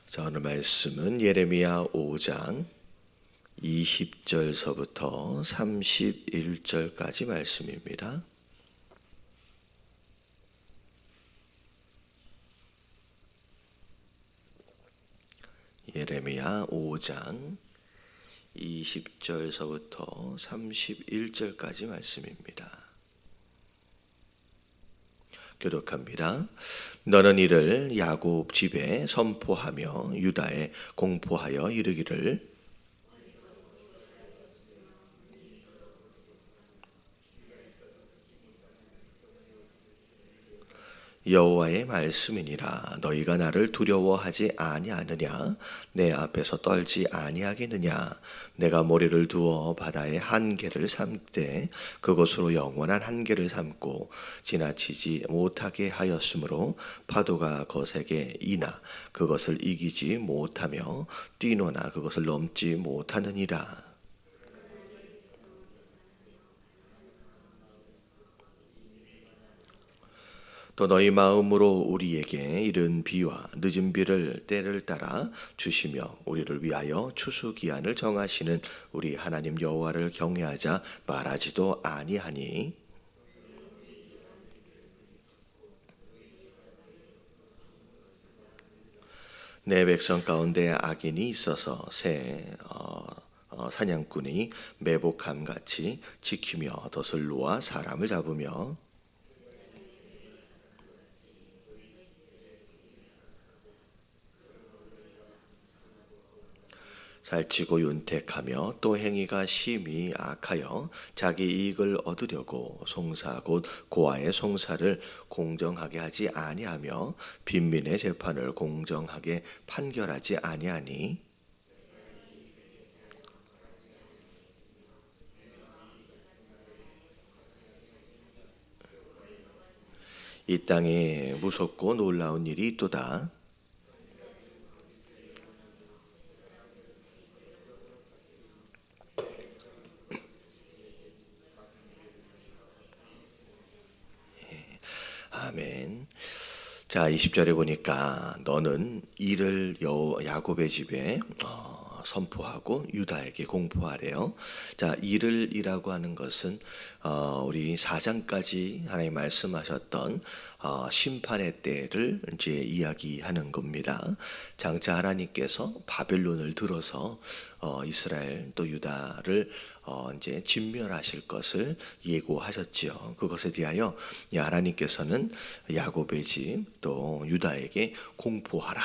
자, 오늘 말씀은 예레미야 5장 20절서부터 31절까지 말씀입니다. 예레미야 5장 20절서부터 31절까지 말씀입니다. 교독합니다. 너는 이를 야곱 집에 선포하며 유다에 공포하여 이르기를 여호와의 말씀이니라. 너희가 나를 두려워하지 아니하느냐? 내 앞에서 떨지 아니하겠느냐? 내가 모래를 두어 바다의 한계를 삼되 그곳으로 영원한 한계를 삼고 지나치지 못하게 하였으므로 파도가 거세게 이나 그것을 이기지 못하며 뛰노나 그것을 넘지 못하느니라. 또 너희 마음으로 우리에게 이른 비와 늦은 비를 때를 따라 주시며 우리를 위하여 추수기한을 정하시는 우리 하나님 여호와를 경외하자 말하지도 아니하니 내 백성 가운데 악인이 있어서 새 사냥꾼이 매복함같이 지키며 덫을 놓아 사람을 잡으며 살찌고 윤택하며 또 행위가 심히 악하여 자기 이익을 얻으려고 송사 곧 고아의 송사를 공정하게 하지 아니하며 빈민의 재판을 공정하게 판결하지 아니하니 이 땅에 무섭고 놀라운 일이 있도다. 아멘. 자, 20절에 보니까 너는 이를 야곱의 집에 선포하고 유다에게 공포하래요. 자, 이를이라고 하는 것은 우리 4장까지 하나님 말씀하셨던 심판의 때를 이제 이야기하는 겁니다. 장차 하나님께서 바벨론을 들어서 이스라엘 또 유다를 이제 진멸하실 것을 예고하셨지요. 그것에 대하여 하나님께서는 야곱의 집 또 유다에게 공포하라.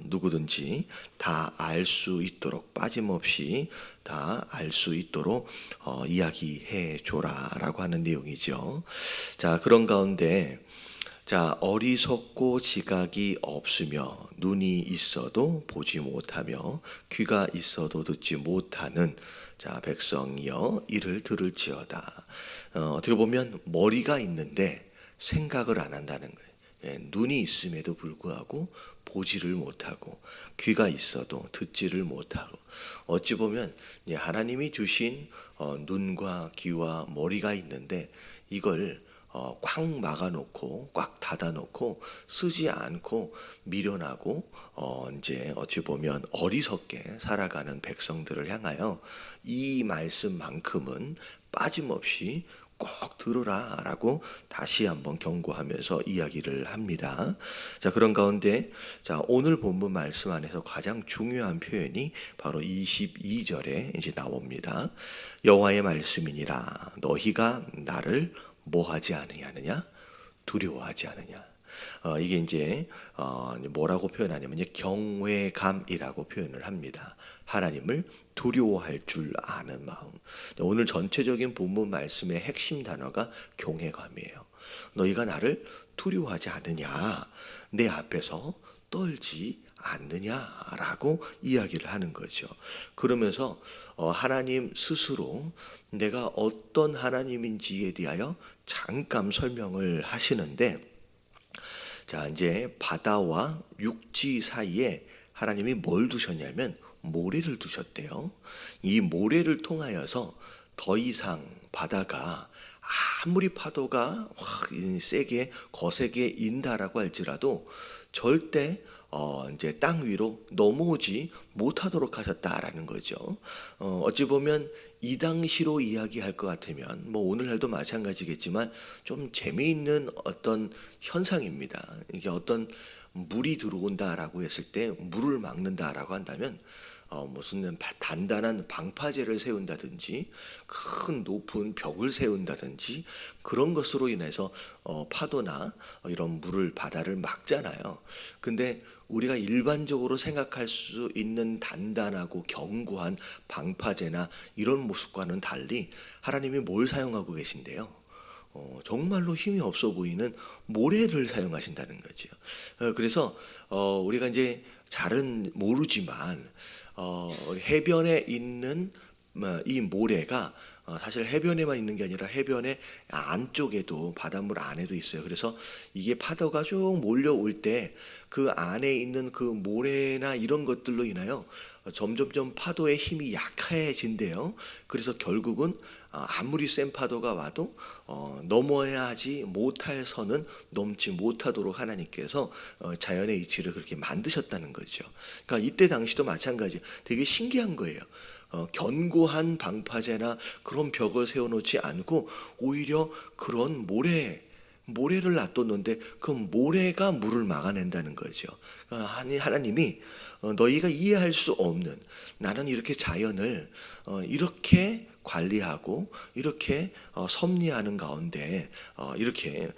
누구든지 다 알 수 있도록 빠짐없이 다 알 수 있도록 이야기해 줘라라고 하는 내용이죠. 자, 그런 가운데 자, 어리석고 지각이 없으며 눈이 있어도 보지 못하며 귀가 있어도 듣지 못하는 자, 백성이여 이를 들을지어다. 어떻게 보면 머리가 있는데 생각을 안 한다는 거예요. 눈이 있음에도 불구하고 보지를 못하고 귀가 있어도 듣지를 못하고 어찌 보면 하나님이 주신 눈과 귀와 머리가 있는데 이걸 꽉 막아놓고 꽉 닫아놓고 쓰지 않고 미련하고 이제 어찌 보면 어리석게 살아가는 백성들을 향하여 이 말씀만큼은 빠짐없이 꼭 들으라라고 다시 한번 경고하면서 이야기를 합니다. 자, 그런 가운데 자, 오늘 본문 말씀 안에서 가장 중요한 표현이 바로 22절에 이제 나옵니다. 여호와의 말씀이니라 너희가 나를 뭐하지 않으냐? 두려워하지 않으냐? 이게 이제 뭐라고 표현하냐면 경외감이라고 표현을 합니다. 하나님을 두려워할 줄 아는 마음. 오늘 전체적인 본문 말씀의 핵심 단어가 경외감이에요. 너희가 나를 두려워하지 않느냐? 내 앞에서 떨지 않느냐라고 이야기를 하는 거죠. 그러면서 하나님 스스로 내가 어떤 하나님인지에 대하여 잠깐 설명을 하시는데 자, 이제 바다와 육지 사이에 하나님이 뭘 두셨냐면 모래를 두셨대요. 이 모래를 통하여서 더 이상 바다가 아무리 파도가 세게 거세게 인다라고 할지라도 절대 이제 땅 위로 넘어오지 못하도록 하셨다라는 거죠. 어찌 보면 이 당시로 이야기할 것 같으면 뭐 오늘날도 마찬가지겠지만 좀 재미있는 어떤 현상입니다. 이게 어떤 물이 들어온다라고 했을 때 물을 막는다라고 한다면 무슨 단단한 방파제를 세운다든지 큰 높은 벽을 세운다든지 그런 것으로 인해서 파도나 이런 물을 바다를 막잖아요. 근데 우리가 일반적으로 생각할 수 있는 단단하고 견고한 방파제나 이런 모습과는 달리 하나님이 뭘 사용하고 계신데요? 정말로 힘이 없어 보이는 모래를 사용하신다는 거죠. 그래서 우리가 이제 잘은 모르지만 해변에 있는 이 모래가 사실 해변에만 있는 게 아니라 해변의 안쪽에도 바닷물 안에도 있어요. 그래서 이게 파도가 쭉 몰려올 때 그 안에 있는 그 모래나 이런 것들로 인하여 점점점 파도의 힘이 약해진대요. 그래서 결국은 아무리 센 파도가 와도 넘어야 하지 못할 선은 넘지 못하도록 하나님께서 자연의 이치를 그렇게 만드셨다는 거죠. 그러니까 이때 당시도 마찬가지. 되게 신기한 거예요. 견고한 방파제나 그런 벽을 세워놓지 않고 오히려 그런 모래를 놔뒀는데 그 모래가 물을 막아낸다는 거죠. 하나님이 너희가 이해할 수 없는 나는 이렇게 자연을 이렇게 관리하고 이렇게 섭리하는 가운데 이렇게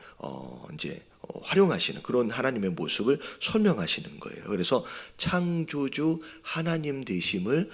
이제 활용하시는 그런 하나님의 모습을 설명하시는 거예요. 그래서 창조주 하나님 되심을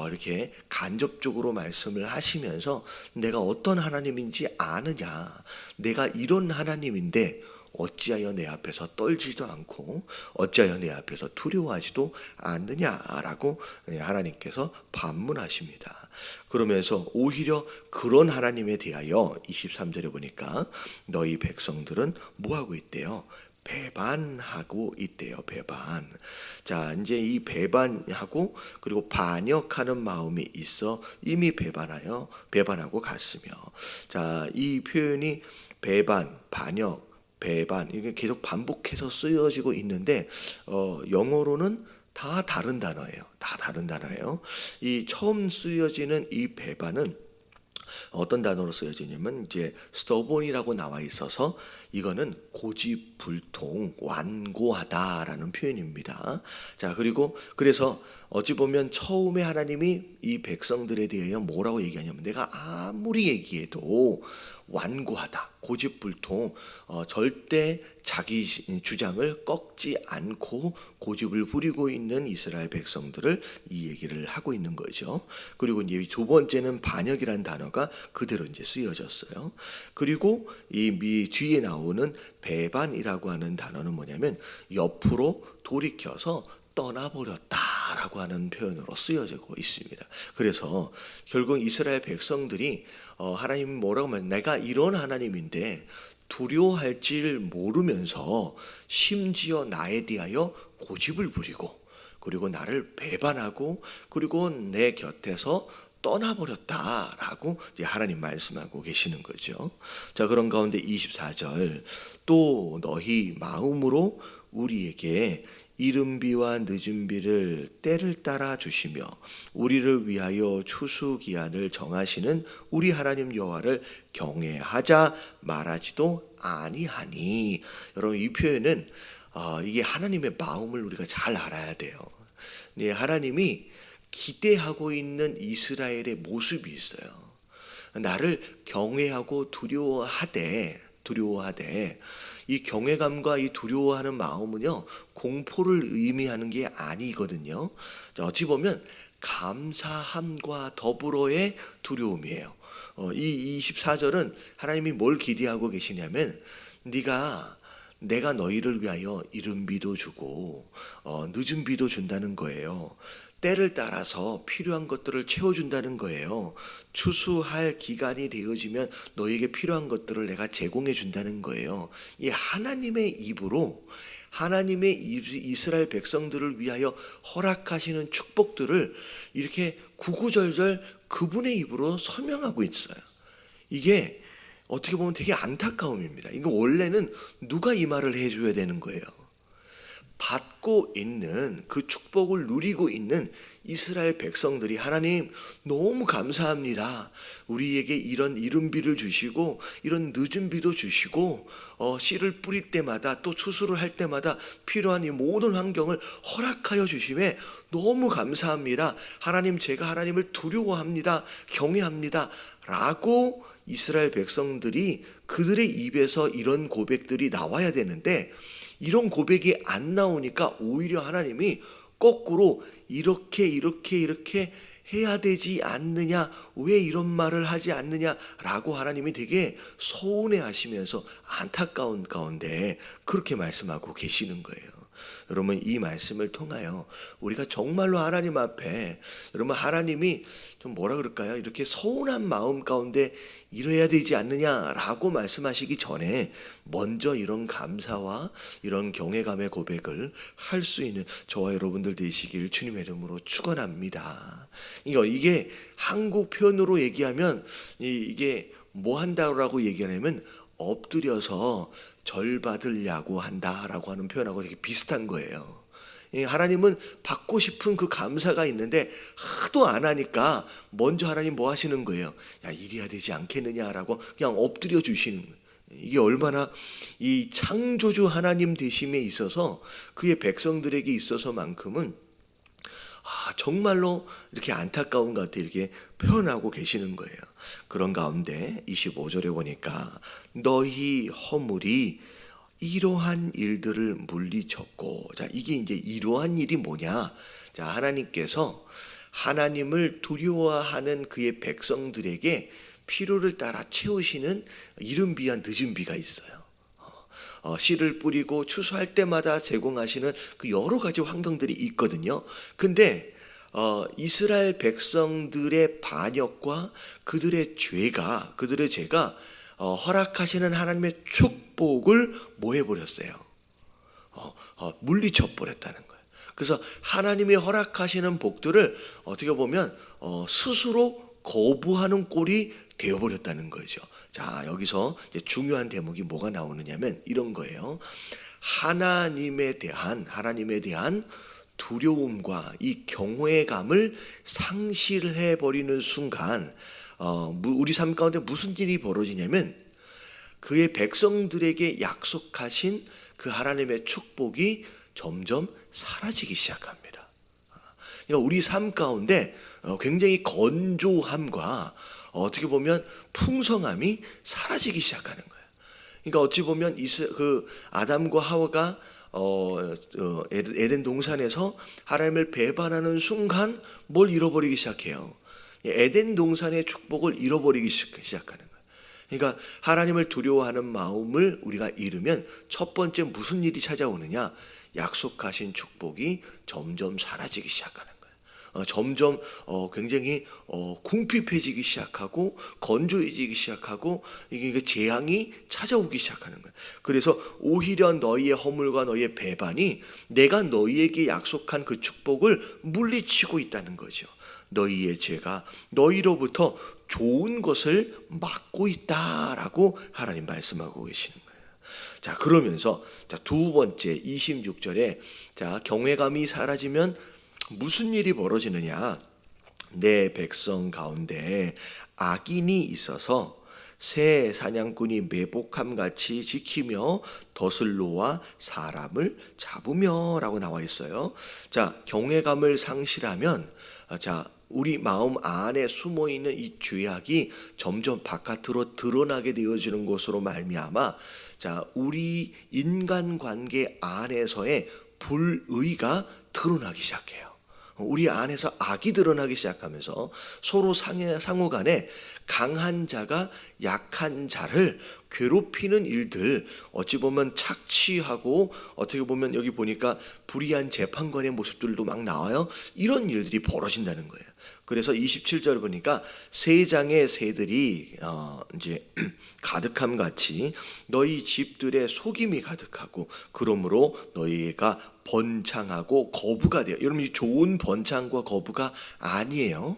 이렇게 간접적으로 말씀을 하시면서 내가 어떤 하나님인지 아느냐, 내가 이런 하나님인데 어찌하여 내 앞에서 떨지도 않고 어찌하여 내 앞에서 두려워하지도 않느냐라고 하나님께서 반문하십니다. 그러면서 오히려 그런 하나님에 대하여 23절에 보니까 너희 백성들은 뭐하고 있대요? 배반하고 있대요. 배반. 자, 이제 이 배반하고 그리고 반역하는 마음이 있어 이미 배반하고 갔으며, 자, 이 표현이 배반, 반역, 배반 이게 계속 반복해서 쓰여지고 있는데 영어로는 다 다른 단어예요. 다 다른 단어예요. 이 처음 쓰여지는 이 배반은 어떤 단어로 쓰여지냐면 이제 stubborn이라고 나와 있어서 이거는 고집불통, 완고하다라는 표현입니다. 자, 그리고 그래서 어찌 보면 처음에 하나님이 이 백성들에 대하여 뭐라고 얘기하냐면 내가 아무리 얘기해도 완고하다, 고집불통, 절대 자기 주장을 꺾지 않고 고집을 부리고 있는 이스라엘 백성들을 이 얘기를 하고 있는 거죠. 그리고 이제 두 번째는 반역이라는 단어가 그대로 이제 쓰여졌어요. 그리고 이 뒤에 나오는 배반이라고 하는 단어는 뭐냐면 옆으로 돌이켜서 떠나버렸다라고 하는 표현으로 쓰여지고 있습니다. 그래서 결국 이스라엘 백성들이 하나님이 뭐라고 하면 내가 이런 하나님인데 두려워할 줄 모르면서 심지어 나에 대하여 고집을 부리고 그리고 나를 배반하고 그리고 내 곁에서 떠나버렸다라고 이제 하나님 말씀하고 계시는 거죠. 자, 그런 가운데 24절 또 너희 마음으로 우리에게 이른비와 늦은비를 때를 따라 주시며 우리를 위하여 추수기한을 정하시는 우리 하나님 여호와를 경외하자 말하지도 아니하니. 여러분, 이 표현은 이게 하나님의 마음을 우리가 잘 알아야 돼요. 네, 하나님이 기대하고 있는 이스라엘의 모습이 있어요. 나를 경외하고 두려워하되 이 경외감과 이 두려워하는 마음은요 공포를 의미하는 게 아니거든요. 어찌 보면 감사함과 더불어의 두려움이에요. 이 24절은 하나님이 뭘 기대하고 계시냐면 내가 너희를 위하여 이른 비도 주고 늦은 비도 준다는 거예요. 때를 따라서 필요한 것들을 채워준다는 거예요. 추수할 기간이 되어지면 너에게 필요한 것들을 내가 제공해 준다는 거예요. 이 하나님의 입으로 하나님의 이스라엘 백성들을 위하여 허락하시는 축복들을 이렇게 구구절절 그분의 입으로 설명하고 있어요. 이게 어떻게 보면 되게 안타까움입니다. 이거 원래는 누가 이 말을 해줘야 되는 거예요? 받고 있는 그 축복을 누리고 있는 이스라엘 백성들이 하나님 너무 감사합니다. 우리에게 이런 이른비를 주시고 이런 늦은 비도 주시고 씨를 뿌릴 때마다 또 추수를 할 때마다 필요한 이 모든 환경을 허락하여 주심에 너무 감사합니다. 하나님 제가 하나님을 두려워합니다. 경외합니다. 라고 이스라엘 백성들이 그들의 입에서 이런 고백들이 나와야 되는데 이런 고백이 안 나오니까 오히려 하나님이 거꾸로 이렇게 해야 되지 않느냐, 왜 이런 말을 하지 않느냐라고 하나님이 되게 서운해 하시면서 안타까운 가운데 그렇게 말씀하고 계시는 거예요. 여러분 이 말씀을 통하여 우리가 정말로 하나님 앞에 여러분 하나님이 좀 뭐라 그럴까요? 이렇게 서운한 마음 가운데 이래야 되지 않느냐라고 말씀하시기 전에 먼저 이런 감사와 이런 경외감의 고백을 할 수 있는 저와 여러분들 되시길 주님의 이름으로 축원합니다. 이게 한국 표현으로 얘기하면 이게 뭐 한다라고 얘기하냐면 엎드려서 절 받으려고 한다라고 하는 표현하고 되게 비슷한 거예요. 하나님은 받고 싶은 그 감사가 있는데 하도 안 하니까 먼저 하나님 뭐 하시는 거예요? 야, 이래야 되지 않겠느냐라고 그냥 엎드려 주시는 거예요. 이게 얼마나 이 창조주 하나님 되심에 있어서 그의 백성들에게 있어서만큼은 정말로 이렇게 안타까운 것 같아 이렇게 표현하고 계시는 거예요. 그런 가운데 25절에 보니까 너희 허물이 이러한 일들을 물리쳤고, 자 이게 이제 이러한 일이 뭐냐? 자 하나님께서 하나님을 두려워하는 그의 백성들에게 필요를 따라 채우시는 이른비와 늦은비가 있어요. 씨를 뿌리고 추수할 때마다 제공하시는 그 여러 가지 환경들이 있거든요. 근데 이스라엘 백성들의 반역과 그들의 죄가 허락하시는 하나님의 축복을 뭐 해버렸어요? 물리쳐 버렸다는 거예요. 그래서 하나님이 허락하시는 복들을 어떻게 보면 스스로 거부하는 꼴이 되어버렸다는 거죠. 자 여기서 이제 중요한 대목이 뭐가 나오느냐면 이런 거예요. 하나님에 대한 두려움과 이 경외감을 상실해 버리는 순간 우리 삶 가운데 무슨 일이 벌어지냐면 그의 백성들에게 약속하신 그 하나님의 축복이 점점 사라지기 시작합니다. 그러니까 우리 삶 가운데 굉장히 건조함과 어떻게 보면 풍성함이 사라지기 시작하는 거예요. 그러니까 어찌 보면 그 아담과 하와가 에덴 동산에서 하나님을 배반하는 순간 뭘 잃어버리기 시작해요. 에덴 동산의 축복을 잃어버리기 시작하는 거예요. 그러니까 하나님을 두려워하는 마음을 우리가 잃으면 첫 번째 무슨 일이 찾아오느냐? 약속하신 축복이 점점 사라지기 시작하는 거예요. 점점 굉장히 궁핍해지기 시작하고 건조해지기 시작하고 이게 재앙이 찾아오기 시작하는 거예요. 그래서 오히려 너희의 허물과 너희의 배반이 내가 너희에게 약속한 그 축복을 물리치고 있다는 거죠. 너희의 죄가 너희로부터 좋은 것을 막고 있다라고 하나님 말씀하고 계시는 거예요. 자 그러면서 두 번째 26절에 경외감이 사라지면 무슨 일이 벌어지느냐? 내 백성 가운데 악인이 있어서 새 사냥꾼이 매복함같이 지키며 덫을 놓아 사람을 잡으며라고 나와 있어요. 자 경외감을 상실하면 우리 마음 안에 숨어 있는 이 죄악이 점점 바깥으로 드러나게 되어지는 것으로 말미암아 우리 인간관계 안에서의 불의가 드러나기 시작해요. 우리 안에서 악이 드러나기 시작하면서 서로 상호 간에 강한 자가 약한 자를 괴롭히는 일들, 어찌 보면 착취하고 어떻게 보면 여기 보니까 불의한 재판관의 모습들도 막 나와요. 이런 일들이 벌어진다는 거예요. 그래서 27절 보니까 세 장의 새들이 이제 가득함 같이 너희 집들의 속임이 가득하고 그러므로 너희가 번창하고 거부가 돼요. 여러분 이 좋은 번창과 거부가 아니에요.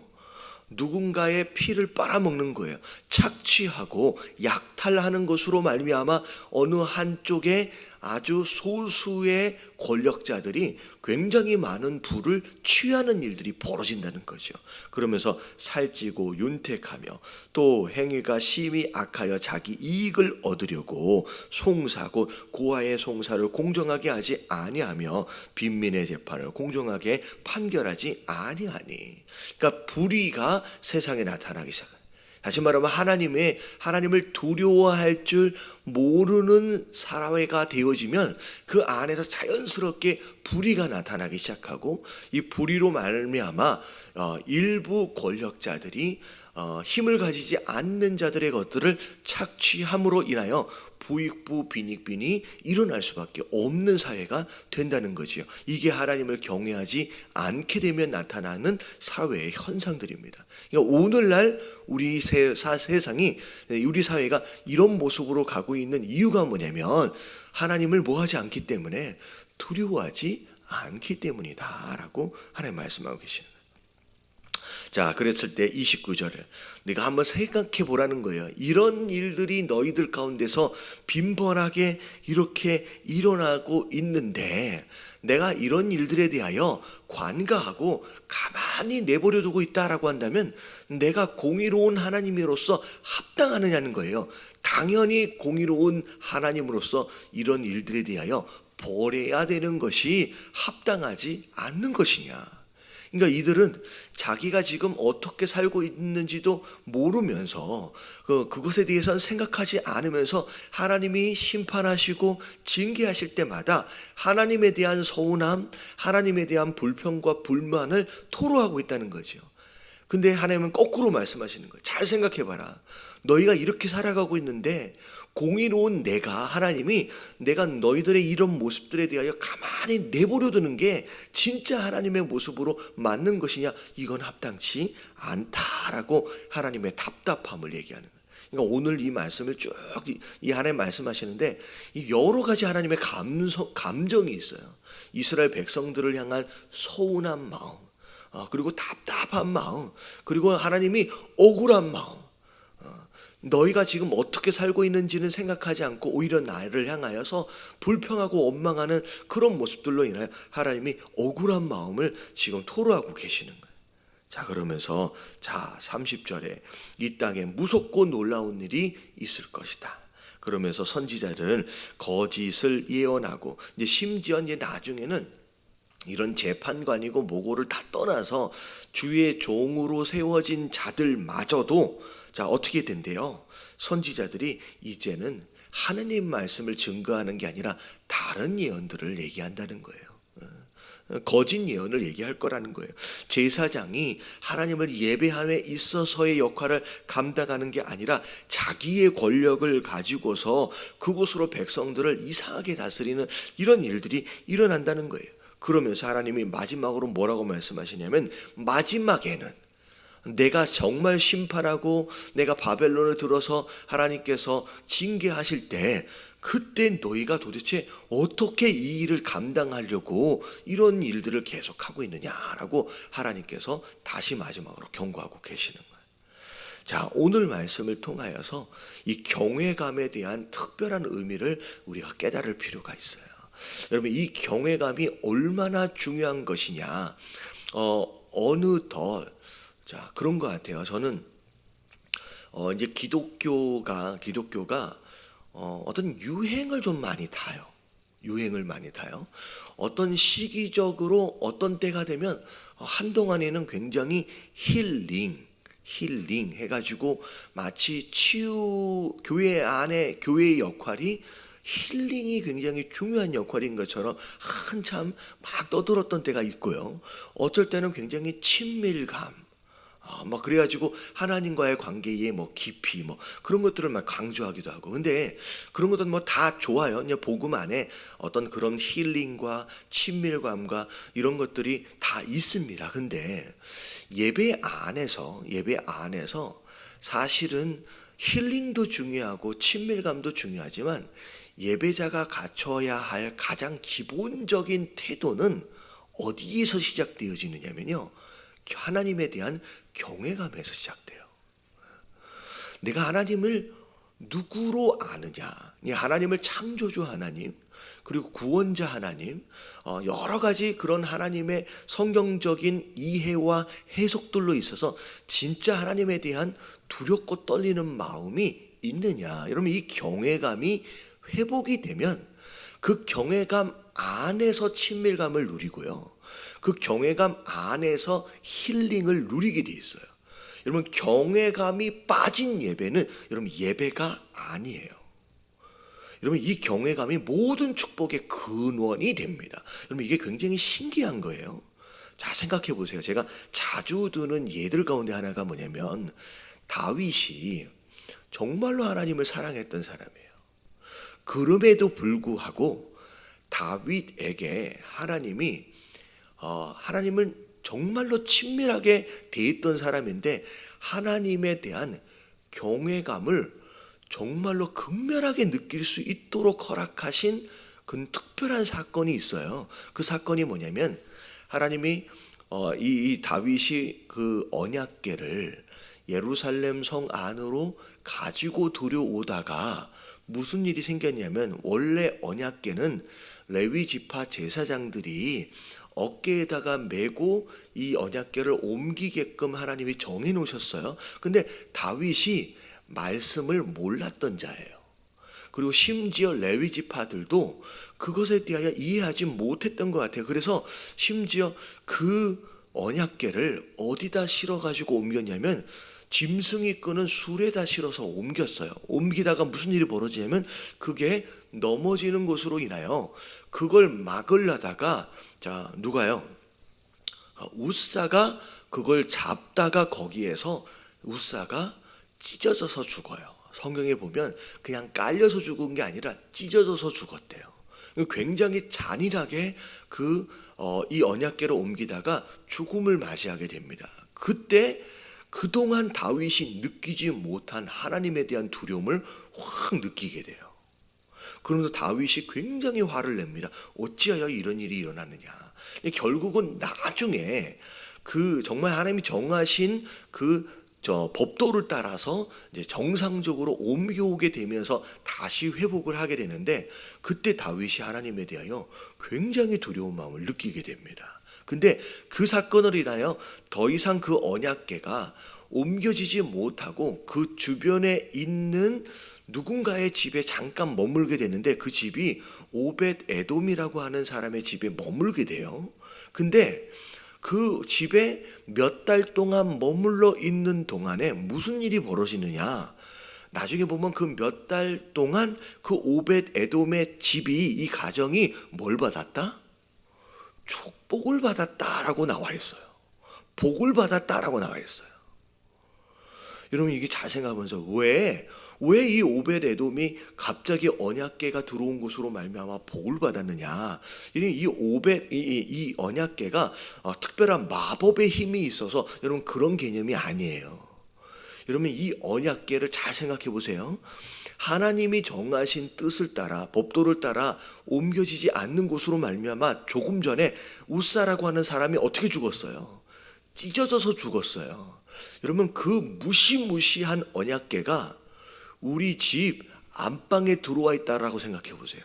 누군가의 피를 빨아먹는 거예요. 착취하고 약탈하는 것으로 말미암아 어느 한쪽에 아주 소수의 권력자들이 굉장히 많은 부를 취하는 일들이 벌어진다는 거죠. 그러면서 살찌고 윤택하며 또 행위가 심히 악하여 자기 이익을 얻으려고 송사고 고아의 송사를 공정하게 하지 아니하며 빈민의 재판을 공정하게 판결하지 아니하니. 그러니까 불의가 세상에 나타나기 시작합니다. 다시 말하면 하나님을 두려워할 줄 모르는 사회가 되어지면 그 안에서 자연스럽게 불의가 나타나기 시작하고, 이 불의로 말미암아 일부 권력자들이 힘을 가지지 않는 자들의 것들을 착취함으로 인하여 부익부 빈익빈이 일어날 수밖에 없는 사회가 된다는 거지요. 이게 하나님을 경외하지 않게 되면 나타나는 사회의 현상들입니다. 그러니까 오늘날 우리 세상이, 우리 사회가 이런 모습으로 가고 있는 이유가 뭐냐면 하나님을 뭐하지 않기 때문에, 두려워하지 않기 때문이다라고 하나님 말씀하고 계시는 거예요. 자, 그랬을 때 29절에 네가 한번 생각해 보라는 거예요. 이런 일들이 너희들 가운데서 빈번하게 이렇게 일어나고 있는데 내가 이런 일들에 대하여 관가하고 가만히 내버려 두고 있다라고 한다면 내가 공의로운 하나님으로서 합당하느냐는 거예요. 당연히 공의로운 하나님으로서 이런 일들에 대하여 벌해야 되는 것이 합당하지 않는 것이냐. 그러니까 이들은 자기가 지금 어떻게 살고 있는지도 모르면서 그것에 대해서는 생각하지 않으면서 하나님이 심판하시고 징계하실 때마다 하나님에 대한 서운함, 하나님에 대한 불평과 불만을 토로하고 있다는 거죠. 근데 하나님은 거꾸로 말씀하시는 거예요. 잘 생각해봐라. 너희가 이렇게 살아가고 있는데 공의로운 하나님이 내가 너희들의 이런 모습들에 대하여 가만히 내버려 두는 게 진짜 하나님의 모습으로 맞는 것이냐? 이건 합당치 않다라고 하나님의 답답함을 얘기하는 거예요. 그러니까 오늘 이 말씀을 쭉 이 하나님 말씀하시는데 이 여러 가지 하나님의 감정이 있어요. 이스라엘 백성들을 향한 서운한 마음, 그리고 답답한 마음, 그리고 하나님이 억울한 마음. 너희가 지금 어떻게 살고 있는지는 생각하지 않고 오히려 나를 향하여서 불평하고 원망하는 그런 모습들로 인하여 하나님이 억울한 마음을 지금 토로하고 계시는 거예요. 자, 그러면서 30절에 이 땅에 무섭고 놀라운 일이 있을 것이다. 그러면서 선지자들은 거짓을 예언하고 이제 심지어 이제 나중에는 이런 재판관이고 뭐고를 다 떠나서 주의 종으로 세워진 자들마저도 어떻게 된대요? 선지자들이 이제는 하느님 말씀을 증거하는 게 아니라 다른 예언들을 얘기한다는 거예요. 거짓 예언을 얘기할 거라는 거예요. 제사장이 하나님을 예배함에 있어서의 역할을 감당하는 게 아니라 자기의 권력을 가지고서 그곳으로 백성들을 이상하게 다스리는 이런 일들이 일어난다는 거예요. 그러면서 하나님이 마지막으로 뭐라고 말씀하시냐면, 마지막에는 내가 정말 심판하고 내가 바벨론을 들어서 하나님께서 징계하실 때 그때 너희가 도대체 어떻게 이 일을 감당하려고 이런 일들을 계속하고 있느냐라고 하나님께서 다시 마지막으로 경고하고 계시는 거예요. 자, 오늘 말씀을 통하여서 이 경외감에 대한 특별한 의미를 우리가 깨달을 필요가 있어요. 여러분, 이 경외감이 얼마나 중요한 것이냐, 그런 것 같아요. 저는 이제 기독교가 어떤 유행을 좀 많이 타요. 유행을 많이 타요. 어떤 시기적으로 어떤 때가 되면 한동안에는 굉장히 힐링 해가지고 마치 교회 안에 교회의 역할이 힐링이 굉장히 중요한 역할인 것처럼 한참 막 떠들었던 때가 있고요. 어쩔 때는 굉장히 친밀감, 막 그래가지고 하나님과의 관계의 깊이 그런 것들을 막 강조하기도 하고. 근데 그런 것들은 다 좋아요. 이제 복음 안에 어떤 그런 힐링과 친밀감과 이런 것들이 다 있습니다. 근데 예배 안에서 사실은 힐링도 중요하고 친밀감도 중요하지만 예배자가 갖춰야 할 가장 기본적인 태도는 어디에서 시작되어지느냐면요, 하나님에 대한 경외감에서 시작돼요. 내가 하나님을 누구로 아느냐, 하나님을 창조주 하나님, 그리고 구원자 하나님, 여러 가지 그런 하나님의 성경적인 이해와 해석들로 있어서 진짜 하나님에 대한 두렵고 떨리는 마음이 있느냐. 여러분, 이 경외감이 회복이 되면 그 경외감 안에서 친밀감을 누리고요, 그 경외감 안에서 힐링을 누리게 돼 있어요. 여러분, 경외감이 빠진 예배는 여러분 예배가 아니에요. 여러분, 이 경외감이 모든 축복의 근원이 됩니다. 여러분, 이게 굉장히 신기한 거예요. 자, 생각해 보세요. 제가 자주 드는 예들 가운데 하나가 뭐냐면, 다윗이 정말로 하나님을 사랑했던 사람이에요. 그럼에도 불구하고 다윗에게 하나님을 정말로 친밀하게 대했던 사람인데, 하나님에 대한 경외감을 정말로 극렬하게 느낄 수 있도록 허락하신 그 특별한 사건이 있어요. 그 사건이 뭐냐면, 하나님이 이 다윗이 그 언약궤를 예루살렘 성 안으로 가지고 들여오다가 무슨 일이 생겼냐면, 원래 언약궤는 레위 지파 제사장들이 어깨에다가 메고 이 언약궤를 옮기게끔 하나님이 정해 놓으셨어요. 근데 다윗이 말씀을 몰랐던 자예요. 그리고 심지어 레위 지파들도 그것에 대하여 이해하지 못했던 것 같아요. 그래서 심지어 그 언약궤를 어디다 실어가지고 옮겼냐면, 짐승이 끄는 술에다 실어서 옮겼어요. 옮기다가 무슨 일이 벌어지냐면, 그게 넘어지는 것으로 인하여 그걸 막으려다가, 자, 누가요? 웃사가 그걸 잡다가 거기에서 웃사가 찢어져서 죽어요. 성경에 보면 그냥 깔려서 죽은 게 아니라 찢어져서 죽었대요. 굉장히 잔인하게 이 언약궤를 옮기다가 죽음을 맞이하게 됩니다. 그때 그동안 다윗이 느끼지 못한 하나님에 대한 두려움을 확 느끼게 돼요. 그러면서 다윗이 굉장히 화를 냅니다. 어찌하여 이런 일이 일어났느냐. 결국은 나중에 정말 하나님이 정하신 법도를 따라서 이제 정상적으로 옮겨오게 되면서 다시 회복을 하게 되는데, 그때 다윗이 하나님에 대하여 굉장히 두려운 마음을 느끼게 됩니다. 근데 그 사건을 인하여 더 이상 그 언약궤가 옮겨지지 못하고 그 주변에 있는 누군가의 집에 잠깐 머물게 되는데, 그 집이 오벳 에돔이라고 하는 사람의 집에 머물게 돼요. 근데 그 집에 몇 달 동안 머물러 있는 동안에 무슨 일이 벌어지느냐, 나중에 보면 그 몇 달 동안 그 오벳 에돔의 집이, 이 가정이 뭘 받았다? 축복을 받았다라고 나와 있어요. 복을 받았다라고 나와 있어요. 여러분, 이게 잘 생각하면서 왜 이 오벳 에돔이 갑자기 언약궤가 들어온 것으로 말미암아 복을 받았느냐? 이 언약궤가 특별한 마법의 힘이 있어서 여러분 그런 개념이 아니에요. 여러분, 이 언약궤를 잘 생각해 보세요. 하나님이 정하신 뜻을 따라, 법도를 따라 옮겨지지 않는 곳으로 말미암아 조금 전에 웃사라고 하는 사람이 어떻게 죽었어요? 찢어져서 죽었어요. 여러분, 그 무시무시한 언약궤가 우리 집 안방에 들어와 있다라고 생각해 보세요.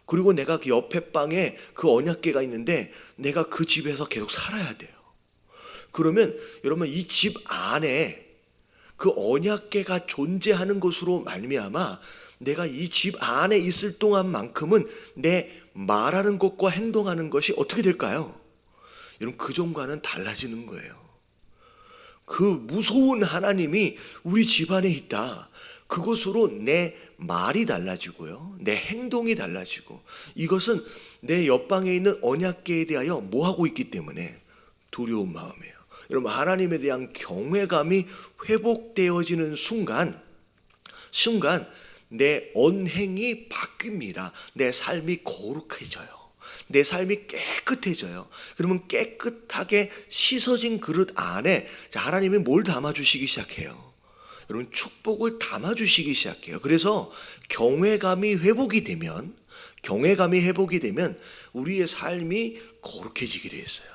그리고 내가 그 옆에 방에 그 언약궤가 있는데 내가 그 집에서 계속 살아야 돼요. 그러면 여러분, 이 집 안에 그 언약궤가 존재하는 것으로 말미암아 내가 이 집 안에 있을 동안만큼은 내 말하는 것과 행동하는 것이 어떻게 될까요? 여러분, 그전과는 달라지는 거예요. 그 무서운 하나님이 우리 집안에 있다. 그것으로 내 말이 달라지고요, 내 행동이 달라지고, 이것은 내 옆방에 있는 언약궤에 대하여 뭐하고 있기 때문에 두려운 마음이에요. 여러분, 하나님에 대한 경외감이 회복되어지는 순간 내 언행이 바뀝니다. 내 삶이 거룩해져요. 내 삶이 깨끗해져요. 그러면 깨끗하게 씻어진 그릇 안에 하나님이 뭘 담아주시기 시작해요? 여러분, 축복을 담아주시기 시작해요. 그래서 경외감이 회복이 되면 우리의 삶이 거룩해지게 돼 있어요.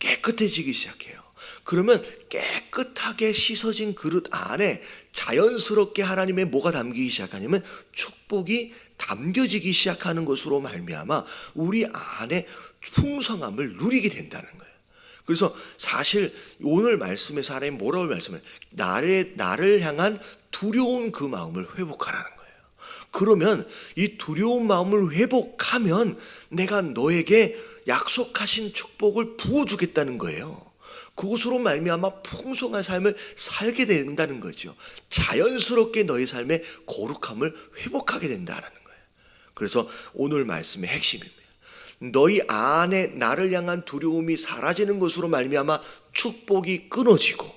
깨끗해지기 시작해요. 그러면 깨끗하게 씻어진 그릇 안에 자연스럽게 하나님의 뭐가 담기기 시작하냐면 축복이 담겨지기 시작하는 것으로 말미암아 우리 안에 풍성함을 누리게 된다는 거예요. 그래서 사실 오늘 말씀에서 하나님 뭐라고 말씀을 나를 향한 두려운 그 마음을 회복하라는 거예요. 그러면 이 두려운 마음을 회복하면 내가 너에게 약속하신 축복을 부어주겠다는 거예요. 그것으로 말미암아 풍성한 삶을 살게 된다는 거죠. 자연스럽게 너의 삶의 거룩함을 회복하게 된다는 거예요. 그래서 오늘 말씀의 핵심입니다. 너희 안에 나를 향한 두려움이 사라지는 것으로 말미암아 축복이 끊어지고,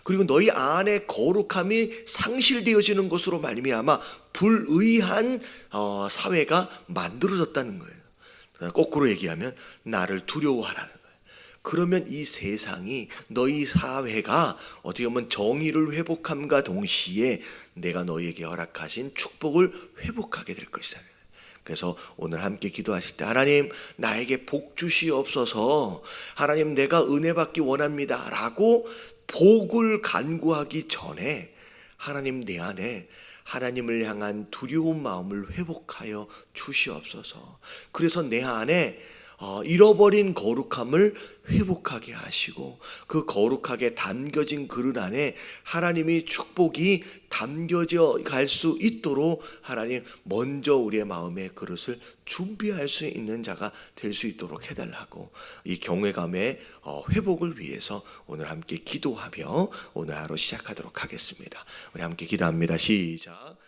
그리고 너희 안에 거룩함이 상실되어지는 것으로 말미암아 불의한 사회가 만들어졌다는 거예요. 거꾸로 얘기하면 나를 두려워하라는 거예요. 그러면 이 세상이, 너희 사회가 어떻게 보면 정의를 회복함과 동시에 내가 너희에게 허락하신 축복을 회복하게 될 것이다. 그래서 오늘 함께 기도하실 때 하나님 나에게 복 주시옵소서, 하나님 내가 은혜 받기 원합니다 라고 복을 간구하기 전에 하나님 내 안에 하나님을 향한 두려운 마음을 회복하여 주시옵소서. 그래서 내 안에 잃어버린 거룩함을 회복하게 하시고 그 거룩하게 담겨진 그릇 안에 하나님이 축복이 담겨져 갈 수 있도록 하나님 먼저 우리의 마음의 그릇을 준비할 수 있는 자가 될 수 있도록 해달라고, 이 경외감의 회복을 위해서 오늘 함께 기도하며 오늘 하루 시작하도록 하겠습니다. 우리 함께 기도합니다. 시작.